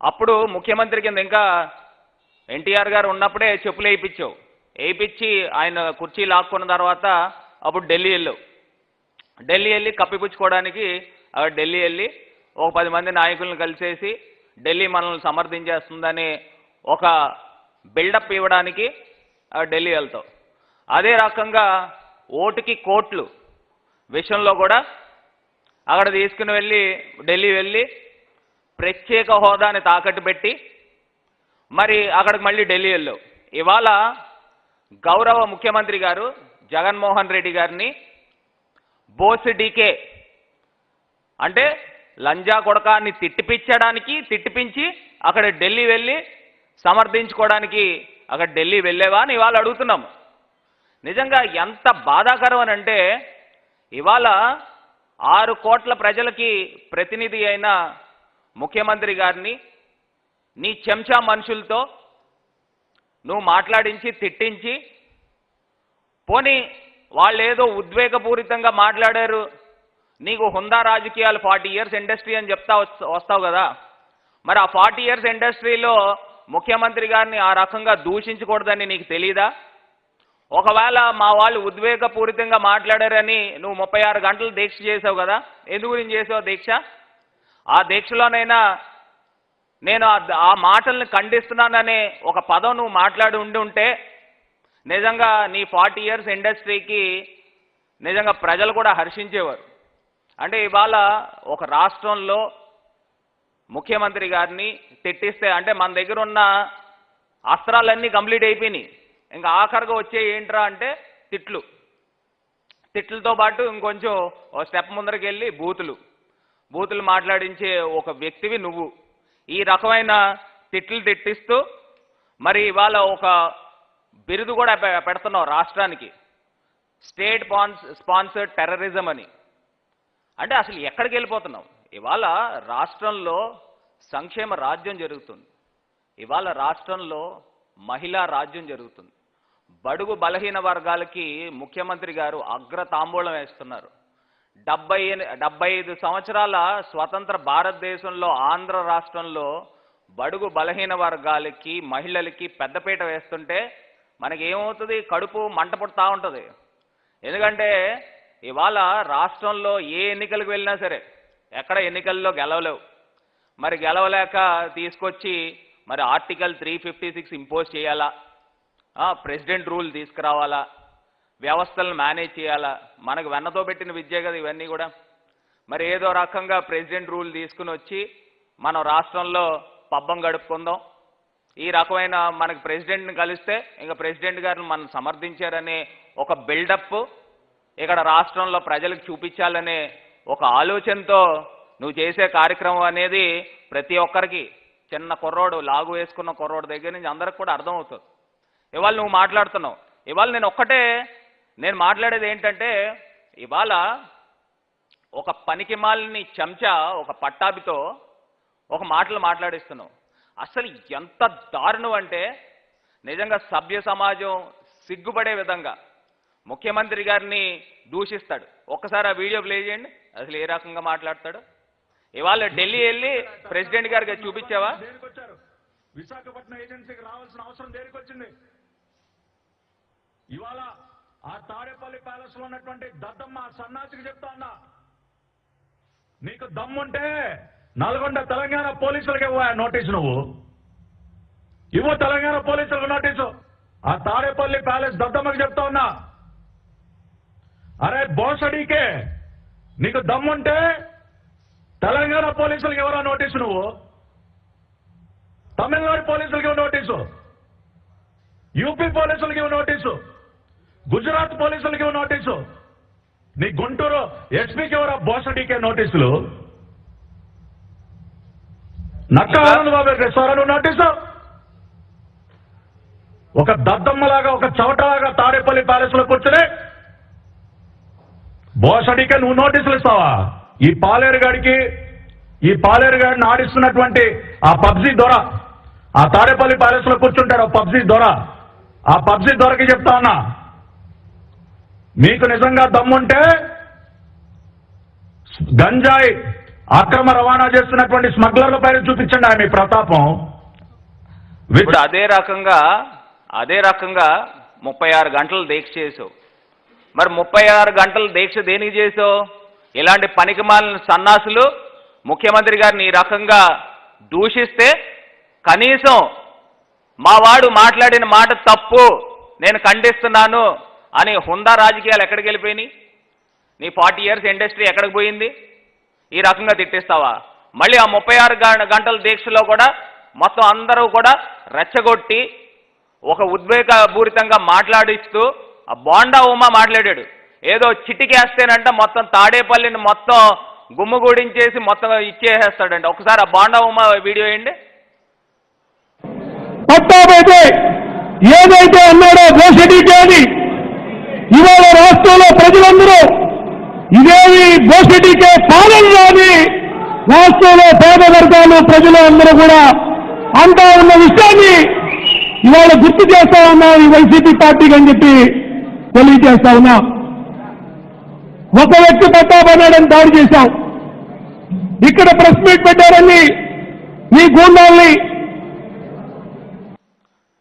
అప్పుడు ముఖ్యమంత్రి కింద ఇంకా ఎన్టీఆర్ గారు ఉన్నప్పుడే చెప్పులు వేయించావు. వేయించి ఆయన కుర్చీ లాక్కున్న తర్వాత అప్పుడు ఢిల్లీ వెళ్ళి కప్పిపుచ్చుకోవడానికి ఢిల్లీ వెళ్ళి ఒక 10 మంది నాయకులను కలిసేసి ఢిల్లీ మనల్ని సమర్థించేస్తుందని ఒక బిల్డప్ ఇవ్వడానికి ఢిల్లీ వెళ్తావు. అదే రకంగా ఓటుకి కోట్లు విషయంలో కూడా అక్కడ తీసుకుని వెళ్ళి ఢిల్లీ వెళ్ళి ప్రత్యేక హోదాని తాకట్టు పెట్టి మరి అక్కడికి మళ్ళీ ఢిల్లీ వెళ్ళావు. ఇవాళ గౌరవ ముఖ్యమంత్రి గారు జగన్మోహన్ రెడ్డి గారిని బోసి డీకే అంటే లంజా కొడకాన్ని తిట్టిపించి అక్కడ ఢిల్లీ వెళ్ళి సమర్థించుకోవడానికి అక్కడ ఢిల్లీ వెళ్ళేవా అని ఇవాళ అడుగుతున్నాము. నిజంగా ఎంత బాధాకరం అని అంటే ఇవాళ 6 కోట్ల ప్రజలకి ప్రతినిధి అయిన ముఖ్యమంత్రి గారిని నీ చెంచా మనుషులతో నువ్వు మాట్లాడించి తిట్టించి పోనీ వాళ్ళు ఏదో ఉద్వేగపూరితంగా మాట్లాడారు, నీకు హుందా రాజకీయాలు 40 ఇయర్స్ ఇండస్ట్రీ అని చెప్తా వస్తావు కదా, మరి ఆ 40 ఇయర్స్ ఇండస్ట్రీలో ముఖ్యమంత్రి గారిని ఆ రకంగా దూషించకూడదని నీకు తెలీదా? ఒకవేళ మా వాళ్ళు ఉద్వేగపూరితంగా మాట్లాడారని నువ్వు 36 గంటలు దీక్ష చేసావు కదా, ఎందుకు గురించి చేసావు దీక్ష? ఆ దీక్షలోనైనా నేను ఆ మాటల్ని ఖండిస్తున్నాననే ఒక పదం నువ్వు మాట్లాడి ఉంటే నిజంగా నీ 40 ఇయర్స్ ఇండస్ట్రీకి నిజంగా ప్రజలు కూడా హర్షించేవారు. అంటే ఇవాళ ఒక రాష్ట్రంలో ముఖ్యమంత్రి గారిని తిట్టిస్తే అంటే మన దగ్గర ఉన్న అస్త్రాలన్నీ కంప్లీట్ అయిపోయినాయి, ఇంకా ఆఖరిగా వచ్చే ఏంట్రా అంటే తిట్లతో పాటు ఇంకొంచెం స్టెప్ ముందరికి వెళ్ళి బూతులు మాట్లాడించే ఒక వ్యక్తివి నువ్వు. ఈ రకమైన తిట్టిస్తూ మరి ఇవాళ ఒక బిరుదు కూడా పెడుతున్నావు రాష్ట్రానికి, స్టేట్ స్పాన్సర్డ్ టెర్రరిజం అని. అంటే అసలు ఎక్కడికి వెళ్ళిపోతున్నావు? ఇవాళ రాష్ట్రంలో సంక్షేమ రాజ్యం జరుగుతుంది, ఇవాళ రాష్ట్రంలో మహిళా రాజ్యం జరుగుతుంది, బడుగు బలహీన వర్గాలకి ముఖ్యమంత్రి గారు అగ్రతాంబూలం వేస్తున్నారు. 75 సంవత్సరాల స్వతంత్ర భారతదేశంలో ఆంధ్ర రాష్ట్రంలో బడుగు బలహీన వర్గాలకి మహిళలకి పెద్దపీట వేస్తుంటే మనకి ఏమవుతుంది? కడుపు మంట పుడతా ఉంటుంది. ఎందుకంటే ఇవాళ రాష్ట్రంలో ఏ ఎన్నికలకు వెళ్ళినా సరే ఎక్కడ ఎన్నికల్లో గెలవలేవు. మరి గెలవలేక తీసుకొచ్చి మరి ఆర్టికల్ 356 ఇంపోజ్ చేయాలా, ప్రెసిడెంట్ రూల్ తీసుకురావాలా, వ్యవస్థలను మేనేజ్ చేయాలా? మనకు వెన్నతో పెట్టిన విద్య కదా ఇవన్నీ కూడా. మరి ఏదో రకంగా ప్రెసిడెంట్ రూల్ తీసుకుని వచ్చి మనం రాష్ట్రంలో పబ్బం గడుపుకుందాం, ఈ రకమైన మనకు ప్రెసిడెంట్ని కలిస్తే ఇంకా ప్రెసిడెంట్ గారిని మనం సమర్థించారనే ఒక బిల్డప్ ఇక్కడ రాష్ట్రంలో ప్రజలకు చూపించాలనే ఒక ఆలోచనతో నువ్వు చేసే కార్యక్రమం అనేది ప్రతి ఒక్కరికి, చిన్న కుర్రోడు లాగు వేసుకున్న కుర్రోడు దగ్గర నుంచి అందరికి కూడా అర్థమవుతుంది. ఇవాళ నువ్వు మాట్లాడుతున్నావు. ఇవాళ నేను మాట్లాడేది ఏంటంటే ఇవాళ ఒక పనికిమాలిని చెంచా ఒక పట్టాభితో ఒక మాటలు మాట్లాడిస్తున్నావు. అసలు ఎంత దారుణం అంటే నిజంగా సభ్య సమాజం సిగ్గుపడే విధంగా ముఖ్యమంత్రి గారిని దూషిస్తాడు. ఒక్కసారి ఆ వీడియో ప్లే చేయండి, అసలు ఏ రకంగా మాట్లాడతాడు. ఇవాళ ఢిల్లీ వెళ్ళి ప్రెసిడెంట్ గారికి చూపించావా? విశాఖపట్నం ఏజెన్సీకి రావాల్సిన అవసరం దేనికి వచ్చింది? ఇవాళ ఆ తాడేపల్లి ప్యాలెస్ లో ఉన్నటువంటి దద్దమ్మ సన్నాసికి చెప్తా ఉన్నా, నీకు దమ్ముంటే నల్గొండ తెలంగాణ పోలీసులకు ఇవ్వ నోటీసు, నువ్వు ఇవ్వు తెలంగాణ పోలీసులకు నోటీసు. ఆ తాడేపల్లి ప్యాలెస్ దద్దమ్మకి చెప్తా ఉన్నా, అరే బోసడీకే నీకు దమ్ముంటే తెలంగాణ పోలీసులకు ఎవరా నోటీసు, నువ్వు తమిళనాడు పోలీసులకి ఇవ్వ నోటీసు, యూపీ పోలీసులకి ఇవ్వ నోటీసు, గుజరాత్ పోలీసులకి ఇవ్వ నోటీసు, నీ గుంటూరు ఎస్పీకి ఎవరా బోసడీకే నోటీసులు? నక్క ఆనంద్ బాబు రెస్టారెంట్ నువ్వు నోటీసు? ఒక దద్దమ్మలాగా ఒక చవటలాగా తాడేపల్లి ప్యాలెస్ లో కూర్చుని బోసడీకే నువ్వు నోటీసులు ఇస్తావా? ఈ పాలేరు గాడిని ఆడిస్తున్నటువంటి ఆ పబ్జీ దొర ఆ తాడేపల్లి ప్యాలెస్ లో కూర్చుంటాడు, పబ్జీ దొర. ఆ పబ్జీ దొరకి చెప్తా ఉన్నా, మీకు నిజంగా దమ్ముంటే గంజాయి అక్రమ రవాణా చేస్తున్నటువంటి స్మగ్లర్ల పైన చూపించండి మీ ప్రతాపం. ఇప్పుడు అదే రకంగా 36 గంటలు దీక్ష చేసావు. మరి 36 గంటలు దీక్ష దేనికి చేసావు? ఇలాంటి పనికిమాలిన సన్నాసులు ముఖ్యమంత్రి గారిని ఈ రకంగా దూషిస్తే కనీసం మా వాడు మాట్లాడిన మాట తప్పు, నేను ఖండిస్తున్నాను అని హుందా రాజకీయాలు ఎక్కడికి వెళ్ళిపోయినాయి? నీ 40 ఇయర్స్ ఇండస్ట్రీ ఎక్కడికి పోయింది? ఈ రకంగా తిట్టిస్తావా? మళ్ళీ ఆ 36 గంటల దీక్షలో కూడా మొత్తం అందరూ కూడా రెచ్చగొట్టి ఒక ఉద్వేగపూరితంగా మాట్లాడిస్తూ ఆ బోండా ఉమా మాట్లాడాడు. ఏదో చిటికేస్తేనంట మొత్తం తాడేపల్లిని మొత్తం గుమ్మగూడించేసి మొత్తం ఇచ్చేసేస్తాడంట. ఒకసారి ఆ బోండా ఉమా వీడియో వేయండి. పట్టాబైతే ఏదైతే అన్నాడో బోసిడీకే అని ఇవాళ రాష్ట్రంలో ప్రజలందరూ ఇదేమి బోసిడీకే పాలన అని రాష్ట్రంలో పేద వర్గాలు ప్రజలు అందరూ కూడా అంటా ఉన్న విషయాన్ని ఇవాళ గుర్తు చేస్తా ఉన్నాం ఈ వైసీపీ పార్టీకి అని చెప్పి తెలియజేస్తా ఉన్నా. ఒక వ్యక్తి పట్టాబన్నాడని దాడి చేశాం, ఇక్కడ ప్రెస్ మీట్ పెట్టారని మీ గూండాల్ని.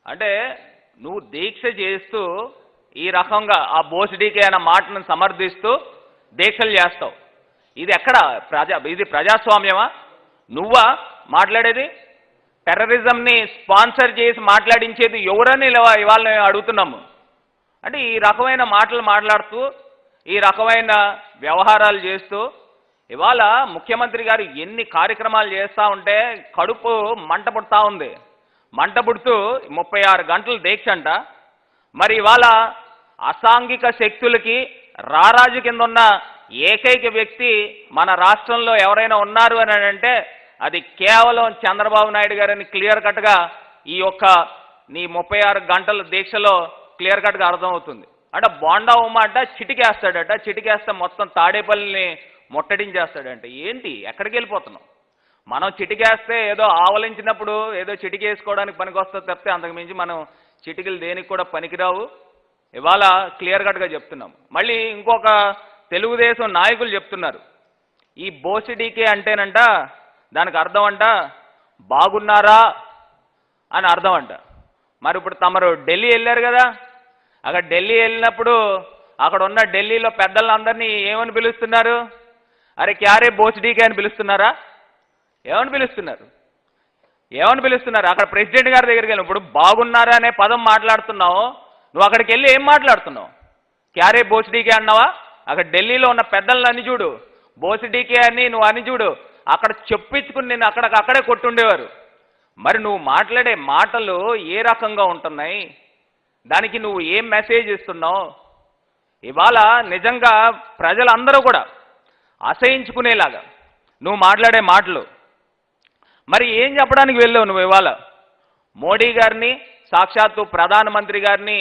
అంటే నువ్వు దీక్ష చేస్తూ ఈ రకంగా ఆ బోసిడీకే అన్న మాటను సమర్థిస్తూ దీక్షలు చేస్తావు. ఇది ఎక్కడ ఇది ప్రజాస్వామ్యమా? నువ్వా మాట్లాడేది? టెర్రరిజంని స్పాన్సర్ చేసి మాట్లాడించేది ఎవరని ఇవాళ అడుగుతున్నాము. అంటే ఈ రకమైన మాటలు మాట్లాడుతూ ఈ రకమైన వ్యవహారాలు చేస్తూ ఇవాళ ముఖ్యమంత్రి గారు ఎన్ని కార్యక్రమాలు చేస్తూ ఉంటే కడుపు మంట పుడతా ఉంది. మంట పుడుతూ 36 గంటలు దీక్ష అంట. మరి ఇవాళ అసాంఘిక శక్తులకి రారాజు కింద ఉన్న ఏకైక వ్యక్తి మన రాష్ట్రంలో ఎవరైనా ఉన్నారు అని అంటే అది కేవలం చంద్రబాబు నాయుడు గారని క్లియర్ కట్గా ఈ యొక్క నీ 36 గంటల దీక్షలో క్లియర్ కట్గా అర్థమవుతుంది. అంటే బోండా ఉమా అంట చిటికేస్తాడట, చిటికేస్తే మొత్తం తాడేపల్లిని ముట్టడించేస్తాడంట. ఏంటి ఎక్కడికి వెళ్ళిపోతున్నాం? మనం చిటికేస్తే ఏదో ఆవలించినప్పుడు ఏదో చిటికేసుకోవడానికి పనికొస్తుంది తప్పితే అంతకుమించి మనం చిటికలు దేనికి కూడా పనికిరావు. ఇవాళ క్లియర్ కట్గా చెప్తున్నాం. మళ్ళీ ఇంకొక తెలుగుదేశం నాయకులు చెప్తున్నారు ఈ బోసిడీకే అంటేనంట దానికి అర్థం అంట బాగున్నారా అని అర్థం అంట. మరి ఇప్పుడు తమరు ఢిల్లీ వెళ్ళారు కదా, అక్కడ ఢిల్లీ వెళ్ళినప్పుడు అక్కడ ఉన్న ఢిల్లీలో పెద్దలందరినీ ఏమని పిలుస్తున్నారు? అరే క్యారే బోసిడీకే అని పిలుస్తున్నారా? ఏమని పిలుస్తున్నారు? అక్కడ ప్రెసిడెంట్ గారి దగ్గరికి వెళ్ళి ఇప్పుడు బాగున్నారా అనే పదం మాట్లాడుతున్నావు, నువ్వు అక్కడికి వెళ్ళి ఏం మాట్లాడుతున్నావు? క్యారే బోసిడీకే అన్నావా? అక్కడ ఢిల్లీలో ఉన్న పెద్దలను అని చూడు, బోసిడీకే అని నువ్వు అని చూడు, అక్కడ చెప్పించుకుని నేను అక్కడే కొట్టుండేవారు. మరి నువ్వు మాట్లాడే మాటలు ఏ రకంగా ఉంటున్నాయి? దానికి నువ్వు ఏం మెసేజ్ ఇస్తున్నావు? ఇవాళ నిజంగా ప్రజలందరూ కూడా అసహించుకునేలాగా నువ్వు మాట్లాడే మాటలు. మరి ఏం చెప్పడానికి వెళ్ళావు నువ్వు? ఇవాళ మోడీ గారిని సాక్షాత్తు ప్రధానమంత్రి గారిని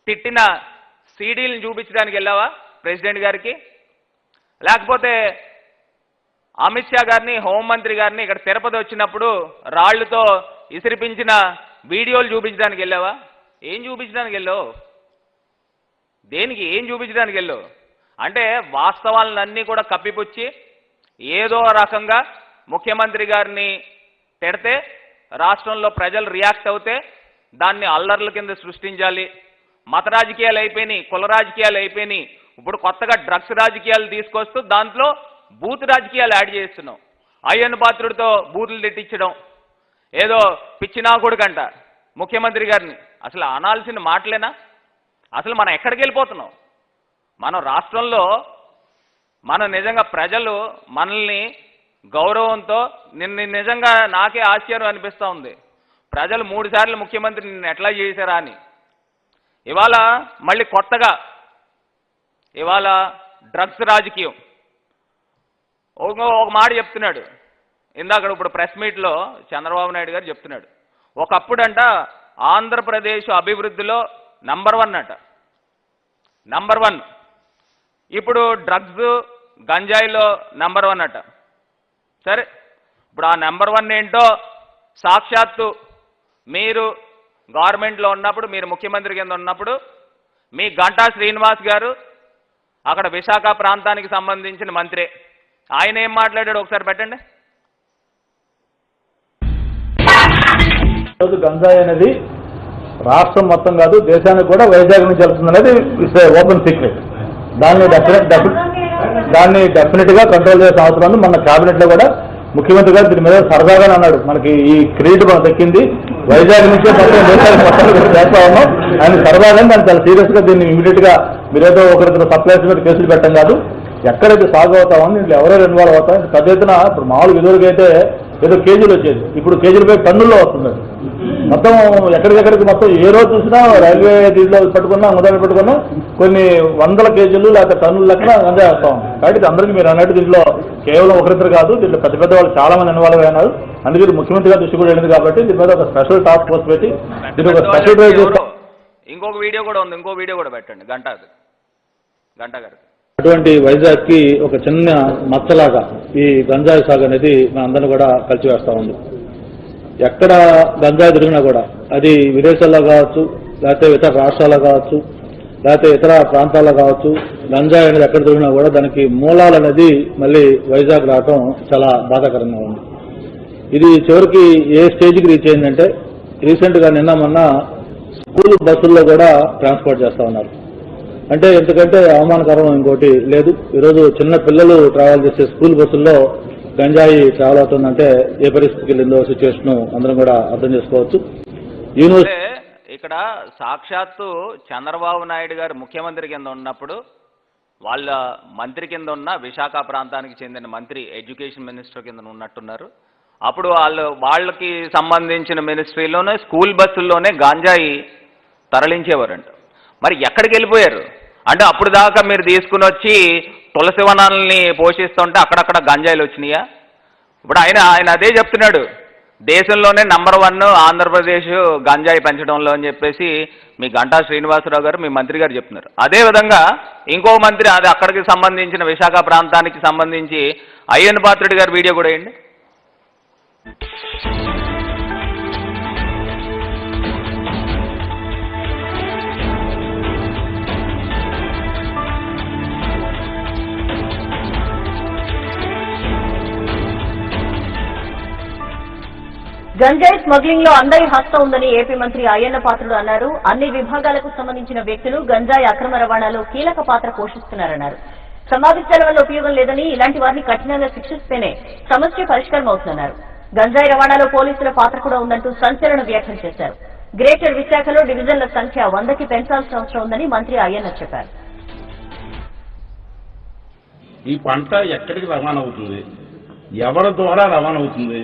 తిట్టిన సీడీలను చూపించడానికి వెళ్ళావా ప్రెసిడెంట్ గారికి? లేకపోతే అమిత్ షా గారిని హోంమంత్రి గారిని ఇక్కడ తిరుపతి వచ్చినప్పుడు రాళ్లతో ఇసిరిపించిన వీడియోలు చూపించడానికి వెళ్ళావా? ఏం చూపించడానికి వెళ్ళావు? దేనికి ఏం చూపించడానికి వెళ్ళావు? అంటే వాస్తవాలన్నీ కూడా కప్పిపుచ్చి ఏదో రకంగా ముఖ్యమంత్రి గారిని తిడితే రాష్ట్రంలో ప్రజలు రియాక్ట్ అవుతే దాన్ని అల్లర్ల కింద సృష్టించాలి. మత రాజకీయాలు అయిపోయినాయి, కుల రాజకీయాలు అయిపోయినాయి, ఇప్పుడు కొత్తగా డ్రగ్స్ రాజకీయాలు తీసుకొస్తూ దాంట్లో బూత్ రాజకీయాలు యాడ్ చేస్తున్నాం. అయ్యన్న పాత్రుడితో బూతులు తిట్టించడం, ఏదో పిచ్చినాకుడికంట ముఖ్యమంత్రి గారిని. అసలు అనాల్సిన మాటలేనా? అసలు మనం ఎక్కడికి వెళ్ళిపోతున్నాం? మనం రాష్ట్రంలో మనం నిజంగా ప్రజలు మనల్ని గౌరవంతో నిజంగా నాకే ఆశ్చర్యం అనిపిస్తూ ఉంది. ప్రజలు 3 సార్లు ముఖ్యమంత్రి నిన్ను ఎట్లా చేశారా అని. ఇవాళ మళ్ళీ కొత్తగా ఇవాళ డ్రగ్స్ రాజకీయం ఒక మాట చెప్తున్నాడు. ఇందాక ఇప్పుడు ప్రెస్ మీట్లో చంద్రబాబు నాయుడు గారు చెప్తున్నాడు, ఒకప్పుడంట ఆంధ్రప్రదేశ్ అభివృద్ధిలో నంబర్ 1 అట, నంబర్ 1. ఇప్పుడు డ్రగ్స్ గంజాయిలో నంబర్ 1 అట. సరే, ఇప్పుడు ఆ నంబర్ 1 ఏంటో సాక్షాత్తు మీరు గవర్నమెంట్లో ఉన్నప్పుడు, మీరు ముఖ్యమంత్రి కింద ఉన్నప్పుడు మీ గంటా శ్రీనివాస్ గారు అక్కడ విశాఖ ప్రాంతానికి సంబంధించిన మంత్రి, ఆయన ఏం మాట్లాడాడు ఒకసారి పెట్టండి. ఈరోజు గంజాయి అనేది రాష్ట్రం మొత్తం కాదు దేశానికి కూడా వైజాగ్ నుంచి వెళ్తుంది అనేది ఓపెన్ సీక్రెట్. దాన్ని డెఫినెట్గా కంట్రోల్ చేసే అవసరం ఉంది. మన క్యాబినెట్లో కూడా ముఖ్యమంత్రి గారు దీని మీద సరదాగానే అన్నాడు, మనకి ఈ క్రెడిట్ మనం దక్కింది వైజాగ్ నుంచే మొత్తం దేశానికి మొత్తం చేస్తా ఉన్నాం. ఆయన సరదాగానే దాన్ని చాలా సీరియస్గా దీన్ని ఇమీడియట్గా మీరేదో ఒకరిద్దరు సప్లైస్ మీద కేసులు పెట్టడం కాదు, ఎక్కడైతే సాగు అవుతామని దీంట్లో ఎవరెవరు ఇన్వాల్వ్ అవుతాం. పెద్ద ఎత్తున ఇప్పుడు మామూలు ఎదురుగైతే ఏదో కేజీలు వచ్చేది, ఇప్పుడు కేజీలపై టన్నుల్లో వస్తుంది. మొత్తం ఎక్కడికెక్కడికి మొత్తం ఏ రోజు చూసినా రైల్వే దీంట్లో పెట్టుకున్నా మొదలు పెట్టుకున్నా కొన్ని వందల కేజీలు లేకపోతే టన్నుల లెక్కన అందే వేస్తాం. కాబట్టి అందరికీ మీరు అన్నట్టు దీంట్లో కేవలం ఒకరిద్దరు కాదు, దీంట్లో పెద్ద పెద్ద వాళ్ళు చాలా మంది ఇన్వాల్వ్ అయినారు. అందుకే ముఖ్యమంత్రి గారు దృష్టి కూడా వెళ్ళింది కాబట్టి దీని మీద ఒక స్పెషల్ టాస్క్ ఫోర్స్ పెట్టి దీన్ని ఒక స్పెషల్ డ్రైవ్ చేస్తాం. ఇంకొక వీడియో కూడా ఉంది, ఇంకో వీడియో కూడా పెట్టండి గంటా గారు. అటువంటి వైజాగ్కి ఒక చిన్న మచ్చలాగా ఈ గంజాయి సాగు అనేది మన అందరిని కూడా కలిసివేస్తూ ఉంది. ఎక్కడ గంజాయి తిరిగినా కూడా అది విదేశాల్లో కావచ్చు, లేకపోతే ఇతర రాష్ట్రాల్లో కావచ్చు, లేకపోతే ఇతర ప్రాంతాల్లో కావచ్చు, గంజాయి అనేది ఎక్కడ తిరిగినా కూడా దానికి మూలాలు అనేది మళ్ళీ వైజాగ్ రావటం చాలా బాధాకరంగా ఉంది. ఇది చివరికి ఏ స్టేజ్కి రీచ్ అయిందంటే రీసెంట్గా నిన్న మొన్న స్కూల్ బస్సుల్లో కూడా ట్రాన్స్పోర్ట్ చేస్తూ ఉన్నారు. అంటే ఎందుకంటే అవమానకరం ఇంకోటి లేదు. ఈరోజు చిన్న పిల్లలు ట్రావెల్ చేసే స్కూల్ బస్సుల్లో గంజాయి ట్రావెల్ అవుతుందంటే ఏ పరిస్థితికి వెళ్ళిందో సిచ్యువేషన్ అందరం కూడా అర్థం చేసుకోవచ్చు. ఇక్కడ సాక్షాత్తు చంద్రబాబు నాయుడు గారు ముఖ్యమంత్రి కింద ఉన్నప్పుడు వాళ్ళ మంత్రి కింద ఉన్న విశాఖ ప్రాంతానికి చెందిన మంత్రి ఎడ్యుకేషన్ మినిస్టర్ కింద ఉన్నట్టున్నారు. అప్పుడు వాళ్ళకి సంబంధించిన మినిస్ట్రీలోనే స్కూల్ బస్సుల్లోనే గాంజాయి తరలించేవారంట. మరి ఎక్కడికి వెళ్ళిపోయారు అంటే అప్పుడు దాకా మీరు తీసుకుని వచ్చి తులసి వనాలని పోషిస్తుంటే అక్కడక్కడ గంజాయిలు వచ్చినాయా? ఇప్పుడు ఆయన అదే చెప్తున్నాడు, దేశంలోనే #1 ఆంధ్రప్రదేశ్ గంజాయి పెంచడంలో అని చెప్పేసి మీ గంటా శ్రీనివాసరావు గారు మీ మంత్రి గారు చెప్తున్నారు. అదేవిధంగా ఇంకో మంత్రి అది అక్కడికి సంబంధించిన విశాఖ ప్రాంతానికి సంబంధించి అయ్యన్న పాత్రుడి గారి వీడియో కూడా వేయండి. గంజాయి స్మగ్లింగ్ లో అందరి హస్తం ఉందని ఏపీ మంత్రి అయ్యన్న పాత్రుడు అన్నారు. అన్ని విభాగాలకు సంబంధించిన వ్యక్తులు గంజాయి అక్రమ రవాణాలో కీలక పాత్ర పోషిస్తున్నారన్నారు. సమావేశాల వల్ల ఉపయోగం లేదని ఇలాంటి వారిని కఠినంగా శిక్షిస్తేనే సమస్య పరిష్కారం అవుతుందన్నారు. గంజాయి రవాణాలో పోలీసుల పాత్ర కూడా ఉందంటూ సంచలన వ్యాఖ్యలు చేశారు. గ్రేటర్ విశాఖలో డివిజన్ల సంఖ్య 100కి పెంచాల్సిన అవసరం ఉందని మంత్రి అయ్యన్న చెప్పారు. ఈ పంట ఎక్కడికి రవాణా అవుతుంది, ఎవరి ద్వారా రవాణా అవుతుంది,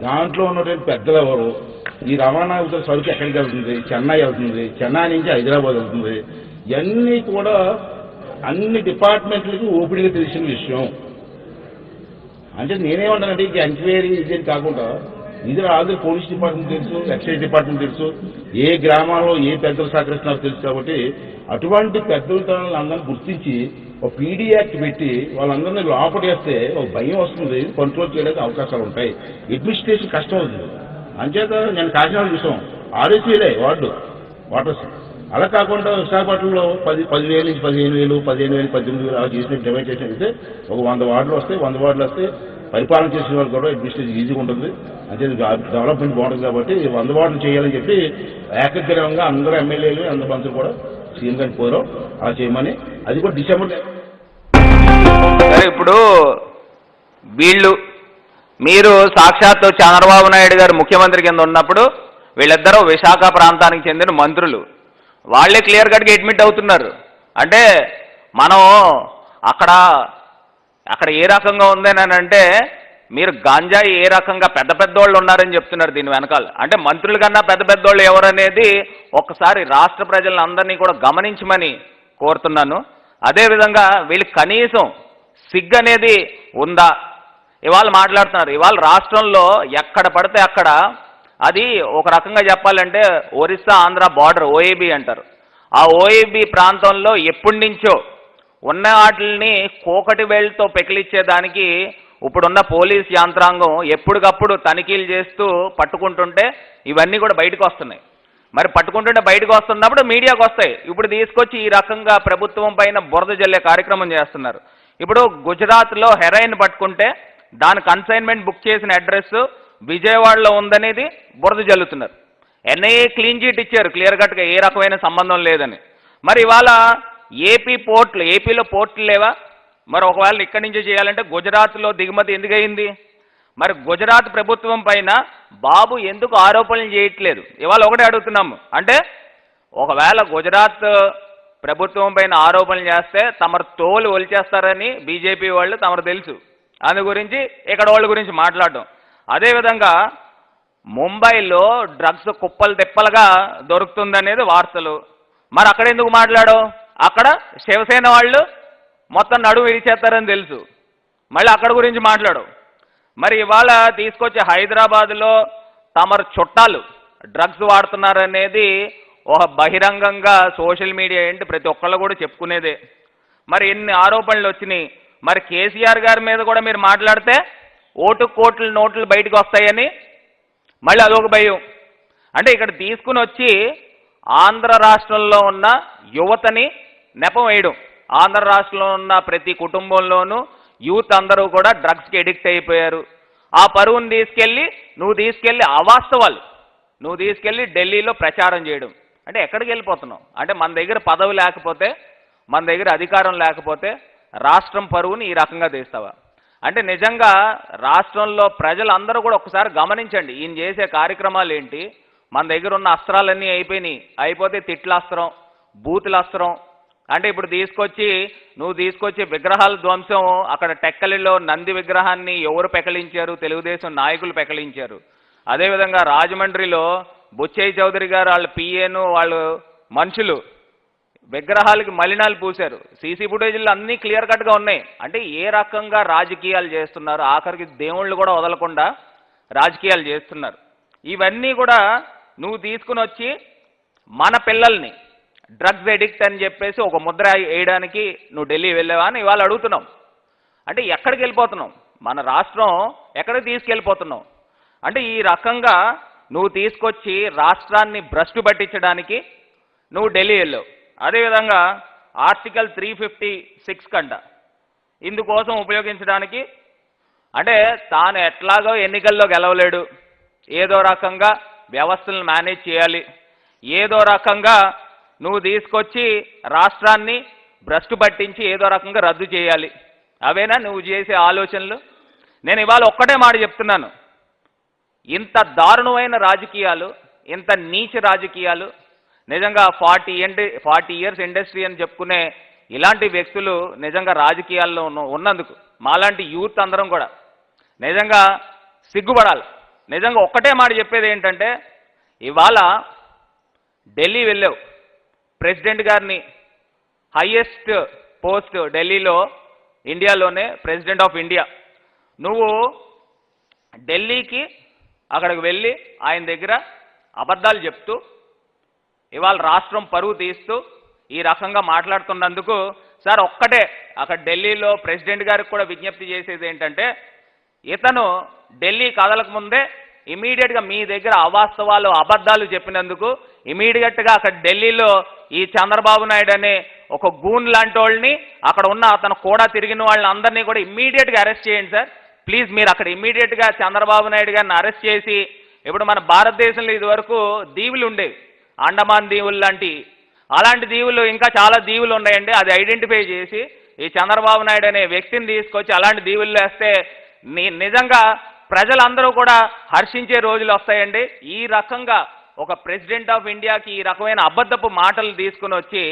దాంట్లో ఉన్నటువంటి పెద్దలు ఎవరు, ఈ రవాణా అవుతున్న సరుకు ఎక్కడికి వెళ్తుంది, చెన్నై వెళ్తుంది, చెన్నై నుంచి హైదరాబాద్ వెళ్తుంది, ఇవన్నీ కూడా అన్ని డిపార్ట్మెంట్లకి ఓపిడిగా తెలిసిన విషయం. అంటే నేనేమంటానంటే ఇక ఎంక్వైరీ ఇది కాకుండా ఇది ఆల్రెడీ పోలీస్ డిపార్ట్మెంట్ తెలుసు, ఎక్సైజ్ డిపార్ట్మెంట్ తెలుసు, ఏ గ్రామాల్లో ఏ పెద్దలు సహకరిస్తున్నారో తెలుసు. కాబట్టి అటువంటి పెద్దలతో అందరినీ గుర్తించి ఒక పీడీ యాక్ట్ పెట్టి వాళ్ళందరినీ లోపడేస్తే ఒక భయం వస్తుంది, కంట్రోల్ చేయడానికి అవకాశాలు ఉంటాయి. అడ్మినిస్ట్రేషన్ కష్టం అవుతుంది. అంచేత నేను కాకినాడ చూసాం 6 వేలే వాటర్స్. అలా కాకుండా విశాఖపట్నంలో 10,000 నుంచి 15,000, 15,000, 18,000 అలా చేసిన డివైడ్ చేసినట్లయితే ఒక 100 వార్డులు వస్తాయి. 100 వార్డులు వస్తే పరిపాలన చేసిన వాళ్ళు కూడా అడ్మినిస్ట్రేషన్ ఈజీగా ఉంటుంది. అంటే డెవలప్మెంట్ బాగుంటుంది. కాబట్టి 100 వార్డులు చేయాలని చెప్పి ఏకగ్రీవంగా అందరూ ఎమ్మెల్యేలు అందరూ మంత్రులు కూడా సీఎం గారిని కోరాం అలా చేయమని. అది కూడా డిసెంబర్. ఇప్పుడు మీరు సాక్షాత్తు చంద్రబాబు నాయుడు గారు ముఖ్యమంత్రి కింద ఉన్నప్పుడు వీళ్ళిద్దరూ విశాఖ ప్రాంతానికి చెందిన మంత్రులు, వాళ్లే క్లియర్ కట్గా అడ్మిట్ అవుతున్నారు. అంటే మనం అక్కడ ఏ రకంగా ఉందని అంటే మీరు గాంజాయి ఏ రకంగా పెద్ద పెద్దోళ్ళు ఉన్నారని చెప్తున్నారు దీని వెనకాల. అంటే మంత్రుల కన్నా పెద్ద పెద్దోళ్ళు ఎవరనేది ఒక్కసారి రాష్ట్ర ప్రజలందరినీ కూడా గమనించమని కోరుతున్నాను. అదేవిధంగా వీళ్ళకి కనీసం సిగ్గు అనేది ఉందా? ఇవాళ మాట్లాడుతున్నారు, ఇవాళ రాష్ట్రంలో ఎక్కడ పడితే అక్కడ, అది ఒక రకంగా చెప్పాలంటే ఒరిస్సా ఆంధ్ర బార్డర్ ఓఏబీ అంటారు. ఆ ఓఏబీ ప్రాంతంలో ఎప్పటి నుంచో ఉన్న వాటిని కోకటి వేళ్ళతో పెకిలిచ్చేదానికి ఇప్పుడున్న పోలీస్ యంత్రాంగం ఎప్పటికప్పుడు తనిఖీలు చేస్తూ పట్టుకుంటుంటే ఇవన్నీ కూడా బయటకు వస్తున్నాయి. మరి పట్టుకుంటుంటే బయటకు వస్తున్నప్పుడు మీడియాకు వస్తాయి. ఇప్పుడు తీసుకొచ్చి ఈ రకంగా ప్రభుత్వం పైన బురద జల్లే కార్యక్రమం చేస్తున్నారు. ఇప్పుడు గుజరాత్లో హెరాయిన్ పట్టుకుంటే దాని కన్సైన్మెంట్ బుక్ చేసిన అడ్రస్ విజయవాడలో ఉందనేది బురద జల్లుతున్నారు. ఎన్ఐఏ క్లీన్ చీట్ ఇచ్చారు క్లియర్ కట్గా ఏ రకమైన సంబంధం లేదని. మరి ఇవాళ ఏపీలో పోర్ట్లు లేవా? మరి ఒకవేళ ఇక్కడి నుంచి చేయాలంటే గుజరాత్లో దిగుమతి ఎందుకు అయింది? మరి గుజరాత్ ప్రభుత్వం పైన బాబు ఎందుకు ఆరోపణలు చేయట్లేదు? ఇవాళ ఒకటే అడుగుతున్నాము, అంటే ఒకవేళ గుజరాత్ ప్రభుత్వం పైన ఆరోపణలు చేస్తే తమరు తోలు ఒలిచేస్తారని బీజేపీ వాళ్ళు తమరు తెలుసు, అందు గురించి ఇక్కడ వాళ్ళ గురించి మాట్లాడడం. అదేవిధంగా ముంబైలో డ్రగ్స్ కుప్పలు తిప్పలుగా దొరుకుతుందనేది వార్తలు. మరి అక్కడ ఎందుకు మాట్లాడవు? అక్కడ శివసేన వాళ్ళు మొత్తం నడుము విరిచేస్తారని తెలుసు, మళ్ళీ అక్కడ గురించి మాట్లాడవు. మరి ఇవాళ తీసుకొచ్చి హైదరాబాద్లో తమరు చుట్టాలు డ్రగ్స్ వాడుతున్నారనేది ఒక బహిరంగంగా సోషల్ మీడియా ఏంటి ప్రతి ఒక్కళ్ళు కూడా చెప్పుకునేదే. మరి ఎన్ని ఆరోపణలు వచ్చినాయి. మరి కేసీఆర్ గారి మీద కూడా మీరు మాట్లాడితే కోట్ల నోట్లు బయటకు వస్తాయని మళ్ళీ అదొక భయం. అంటే ఇక్కడ తీసుకుని వచ్చి ఆంధ్ర రాష్ట్రంలో ఉన్న యువతని నెపం వేయడం. ఆంధ్ర రాష్ట్రంలో ఉన్న ప్రతి కుటుంబంలోనూ యూత్ అందరూ కూడా డ్రగ్స్కి ఎడిక్ట్ అయిపోయారు. ఆ పరువును నువ్వు తీసుకెళ్ళి అవాస్తవాలు నువ్వు తీసుకెళ్ళి ఢిల్లీలో ప్రచారం చేయడం. అంటే ఎక్కడికి వెళ్ళిపోతున్నావు? అంటే మన దగ్గర పదవి లేకపోతే, మన దగ్గర అధికారం లేకపోతే రాష్ట్రం పరువుని ఈ రకంగా తీస్తావా? అంటే నిజంగా రాష్ట్రంలో ప్రజలందరూ కూడా ఒకసారి గమనించండి, ఈయన చేసే కార్యక్రమాలు ఏంటి. మన దగ్గర ఉన్న అస్త్రాలన్నీ అయిపోతే తిట్లస్త్రం, బూతులస్త్రం. అంటే ఇప్పుడు నువ్వు తీసుకొచ్చి విగ్రహాల ధ్వంసం, అక్కడ టెక్కలిలో నంది విగ్రహాన్ని ఎవరు పెకలించారు? తెలుగుదేశం నాయకులు పెకలించారు. అదేవిధంగా రాజమండ్రిలో బుచ్చయ్య చౌదరి గారు వాళ్ళ పిఏను వాళ్ళు మనుషులు విగ్రహాలకి మలినాలు పూశారు. సీసీ ఫుటేజీలు అన్నీ క్లియర్ కట్గా ఉన్నాయి. అంటే ఏ రకంగా రాజకీయాలు చేస్తున్నారు, ఆఖరికి దేవుళ్ళు కూడా వదలకుండా రాజకీయాలు చేస్తున్నారు. ఇవన్నీ కూడా నువ్వు తీసుకుని వచ్చి మన పిల్లల్ని డ్రగ్స్ ఎడిక్ట్ అని చెప్పేసి ఒక ముద్ర వేయడానికి నువ్వు ఢిల్లీ వెళ్ళావా అని ఇవాళ అడుగుతున్నాం. అంటే ఎక్కడికి వెళ్ళిపోతున్నావు? మన రాష్ట్రం ఎక్కడికి తీసుకెళ్ళిపోతున్నావు? అంటే ఈ రకంగా నువ్వు తీసుకొచ్చి రాష్ట్రాన్ని భ్రష్టు పట్టించడానికి నువ్వు ఢిల్లీ వెళ్ళావు. అదేవిధంగా ఆర్టికల్ 356 కంట ఇందుకోసం ఉపయోగించడానికి, అంటే తాను ఎట్లాగో ఎన్నికల్లో గెలవలేడు, ఏదో రకంగా వ్యవస్థలను మేనేజ్ చేయాలి, ఏదో రకంగా నువ్వు తీసుకొచ్చి రాష్ట్రాన్ని భ్రష్టు పట్టించి ఏదో రకంగా రద్దు చేయాలి. అవేనా నువ్వు చేసే ఆలోచనలు? నేను ఇవాళ ఒక్కటే మాట చెప్తున్నాను, ఇంత దారుణమైన రాజకీయాలు, ఇంత నీచ రాజకీయాలు, నిజంగా 40 ఇయర్స్ ఇండస్ట్రీ అని చెప్పుకునే ఇలాంటి వ్యక్తులు నిజంగా రాజకీయాల్లో ఉన్నందుకు మాలాంటి యూత్ అందరం కూడా నిజంగా సిగ్గుపడాలి. నిజంగా ఒక్కటే మాట చెప్పేది ఏంటంటే, ఇవాళ ఢిల్లీ వెళ్ళావు, ప్రెసిడెంట్ గారిని, హైయెస్ట్ పోస్ట్ ఢిల్లీలో, ఇండియాలోనే ప్రెసిడెంట్ ఆఫ్ ఇండియా, నువ్వు ఢిల్లీకి అక్కడికి వెళ్ళి ఆయన దగ్గర అబద్ధాలు చెప్తూ ఇవాళ రాష్ట్రం పరువు తీస్తూ ఈ రకంగా మాట్లాడుతున్నందుకు సార్ ఒక్కటే అక్కడ ఢిల్లీలో ప్రెసిడెంట్ గారికి కూడా విజ్ఞప్తి చేసేది ఏంటంటే, ఇతను ఢిల్లీ కదలకు ముందే ఇమీడియట్గా మీ దగ్గర అవాస్తవాలు అబద్ధాలు చెప్పినందుకు ఇమీడియట్గా అక్కడ ఢిల్లీలో ఈ చంద్రబాబు నాయుడు అనే ఒక గూన్ లాంటి వాళ్ళని, అక్కడ ఉన్న అతను కూడా తిరిగిన వాళ్ళని అందరినీ కూడా ఇమ్మీడియట్గా అరెస్ట్ చేయండి సార్ ప్లీజ్. మీరు అక్కడ ఇమ్మీడియట్గా చంద్రబాబు నాయుడు గారిని అరెస్ట్ చేసి, ఇప్పుడు మన భారతదేశంలో ఇదివరకు దీవులు ఉండేవి, అండమాన్ దీవులు లాంటి, అలాంటి దీవులు ఇంకా చాలా దీవులు ఉన్నాయండి, అది ఐడెంటిఫై చేసి ఈ చంద్రబాబు నాయుడు అనే వ్యక్తిని తీసుకొచ్చి అలాంటి దీవుల్లో వేస్తే నిజంగా ప్రజలందరూ కూడా హర్షించే రోజులు వస్తాయండి. ఈ రకంగా ఒక ప్రెసిడెంట్ ఆఫ్ ఇండియాకి ఈ రకమైన అబద్ధపు మాటలు తీసుకుని వచ్చి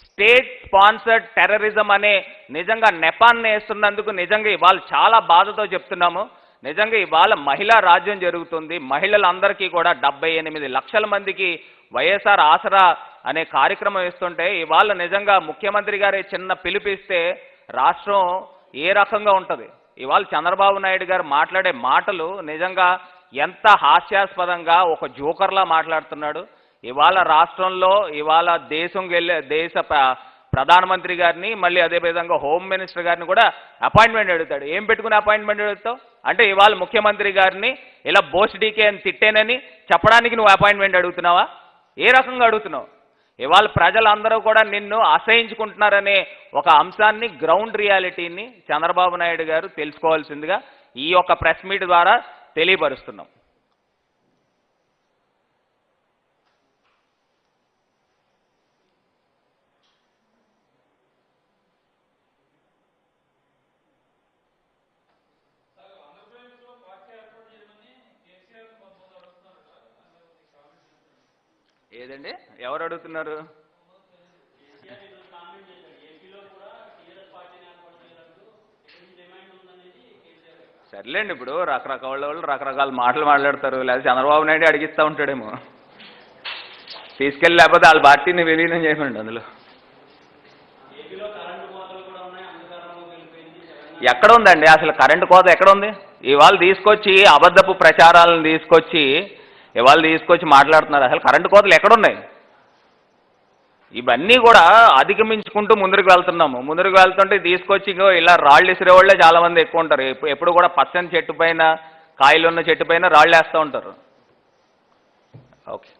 స్టేట్ స్పాన్సర్డ్ టెర్రరిజం అనే నిజంగా నెపాన్ని వేస్తున్నందుకు నిజంగా ఇవాళ చాలా బాధతో చెప్తున్నాము. నిజంగా ఇవాళ మహిళా రాజ్యం జరుగుతుంది. మహిళలందరికీ కూడా 78 లక్షల మందికి వైఎస్ఆర్ ఆసరా అనే కార్యక్రమం ఇస్తుంటే ఇవాళ నిజంగా ముఖ్యమంత్రి గారే చిన్న పిలిపిస్తే రాష్ట్రం ఏ రకంగా ఉంటుంది? ఇవాళ చంద్రబాబు నాయుడు గారు మాట్లాడే మాటలు నిజంగా ఎంత హాస్యాస్పదంగా ఒక జోకర్లా మాట్లాడుతున్నాడు. ఇవాళ రాష్ట్రంలో ఇవాళ దేశ ప్రధానమంత్రి గారిని, మళ్ళీ అదేవిధంగా హోమ్ మినిస్టర్ గారిని కూడా అపాయింట్మెంట్ అడుగుతాడు. ఏం పెట్టుకుని అపాయింట్మెంట్ అడుగుతావు? అంటే ఇవాళ ముఖ్యమంత్రి గారిని ఇలా బోస్ డీకే అని తిట్టేనని చెప్పడానికి నువ్వు అపాయింట్మెంట్ అడుగుతున్నావా? ఏ రకంగా అడుగుతున్నావు? ఇవాళ ప్రజలందరూ కూడా నిన్ను అసహించుకుంటున్నారనే ఒక అంశాన్ని, గ్రౌండ్ రియాలిటీని చంద్రబాబు నాయుడు గారు తెలుసుకోవాల్సిందిగా ఈ యొక్క ప్రెస్ మీట్ ద్వారా తెలియపరుస్తున్నాం. ఏదండి, ఎవరు అడుగుతున్నారు? సర్లేండి, ఇప్పుడు రకరకాల వాళ్ళు రకరకాల మాటలు మాట్లాడతారు. లేదా చంద్రబాబు నాయుడు అడిగిస్తూ ఉంటాడేమో, తీసుకెళ్ళి లేకపోతే వాళ్ళ పార్టీని విలీనం చేయమండి. అందులో ఎక్కడ ఉందండి అసలు కరెంటు కోత? ఎక్కడ ఉంది? ఇవాళ తీసుకొచ్చి అబద్ధపు ప్రచారాలను తీసుకొచ్చి మాట్లాడుతున్నారు. అసలు కరెంటు కోతలు ఎక్కడున్నాయి? ఇవన్నీ కూడా అధిగమించుకుంటూ ముందుకు వెళ్తున్నాము. ముందుకు వెళ్తుంటే తీసుకొచ్చి ఇలా రాళ్ళు విసిరే వాళ్ళే చాలామంది ఎక్కువ ఉంటారు. ఎప్పుడు కూడా పచ్చని చెట్టు పైన, కాయలున్న చెట్టు పైన రాళ్ళు వేస్తూ ఉంటారు. ఓకే.